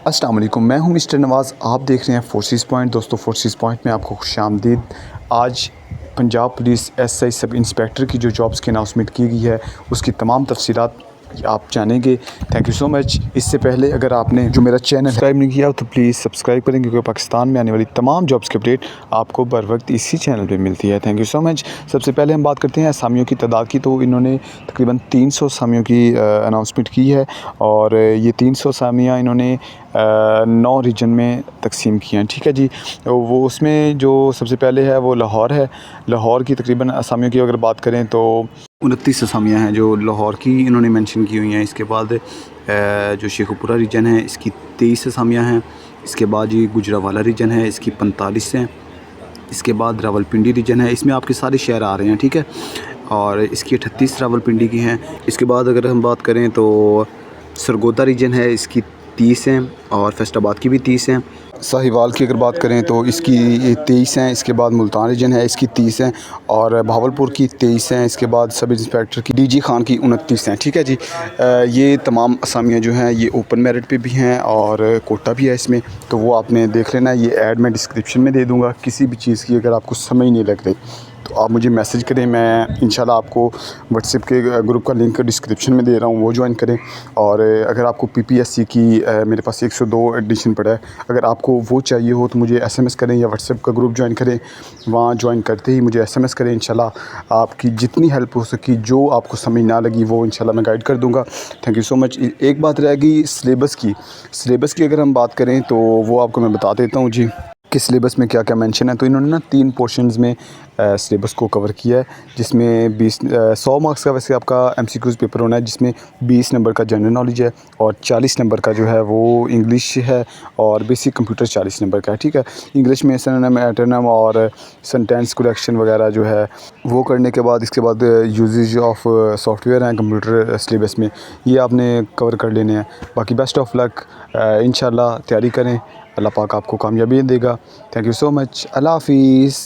अस्सलाम वालेकुम, मैं हूं मिस्टर नवाज़। आप देख रहे हैं फोर्सेस पॉइंट। दोस्तों, फोर्सेस पॉइंट में आपको खुशामदीद। आज Punjab police SI sub inspector की जो जॉब्स की अनाउंसमेंट की गई है, उसकी तमाम तफसीलात आप जानेंगे। Thank you so much. इससे पहले अगर आपने जो मेरा चैनल सब्सक्राइब नहीं किया तो प्लीज़ सब्सक्राइब करें, क्योंकि पाकिस्तान में आने वाली तमाम जॉब्स की अपडेट आपको बर वक्त इसी चैनल पे मिलती है। Thank you so much. सबसे पहले हम बात करते हैं असामियों की तादाद की। तो इन्होंने तकरीबन 300 असामियों की अनाउंसमेंट की है, और ये 300 असामियाँ इन्होंने 9 रीजन में तकसीम की हैं। ठीक है जी। वो उसमें जो सबसे पहले है वो लाहौर है। लाहौर की तकरीबन असामियों की अगर बात करें तो 29 असामियाँ हैं जो लाहौर की इन्होंने मेंशन की हुई हैं। इसके बाद जो शेखुपुरा रीजन है, इसकी 23 असामियाँ हैं। इसके बाद ये गुजरावाला रीजन है, इसकी 45 हैं। इसके बाद रावलपिंडी रीजन है, इसमें आपके सारे शहर आ रहे हैं। ठीक है, और इसकी 38 रावलपिंडी की हैं। इसके बाद अगर हम बात करें तो सरगोदा रीजन है, इसकी 30 हैं, और फैसलाबाद की भी 30 हैं। साहिवाल की अगर बात करें तो इसकी 23 हैं। इसके बाद मुल्तान रीजन है, इसकी 30 हैं, और भावलपुर की 23 हैं। इसके बाद सब इंस्पेक्टर की डीजी खान की 29 हैं। ठीक है जी। ये तमाम असामियाँ जो हैं ये ओपन मेरिट पे भी हैं और कोटा भी है इसमें, तो वो आपने देख लेना है। ये ऐड मैं डिस्क्रिप्शन में दे दूँगा। किसी भी चीज़ की अगर आपको समझ नहीं लग रही तो आप मुझे मैसेज करें, मैं इंशाल्लाह आपको व्हाट्सएप के ग्रुप का लिंक डिस्क्रिप्शन में दे रहा हूँ, वो ज्वाइन करें। और अगर आपको पीपीएससी की मेरे पास 102 एडिशन पड़ा है, अगर आपको वो चाहिए हो तो मुझे एसएमएस करें या व्हाट्सएप का ग्रुप ज्वाइन करें। वहाँ ज्वाइन करते ही मुझे एसएमएस करें। इंशाल्लाह आपकी जितनी हेल्प हो सकी, जो आपको समझ ना लगी वो इंशाल्लाह मैं गाइड कर दूँगा। Thank you so much. एक बात रह गई सिलेबस की अगर हम बात करें तो वो आपको मैं बता देता हूँ जी कि सिलेबस में क्या क्या मेंशन है। तो इन्होंने ना 3 पोर्शंस में सिलेबस को कवर किया है, जिसमें 100 मार्क्स का वैसे आपका एमसीक्यूज़ पेपर होना है, जिसमें 20 नंबर का जनरल नॉलेज है और 40 नंबर का जो है वो इंग्लिश है, और बेसिक कंप्यूटर 40 नंबर का है। ठीक है, इंग्लिश में सिनोनिम, एंटोनिम और सेंटेंस करेक्शन वगैरह जो है वो करने के बाद इसके बाद यूजेज ऑफ सॉफ्टवेयर हैं कंप्यूटर सिलेबस में, ये आपने कवर कर लेने हैं। बाकी बेस्ट ऑफ लक, इंशाल्लाह तैयारी करें, अल्लाह पाक आपको कामयाबी देगा। Thank you so much. अल्लाह हाफिज़।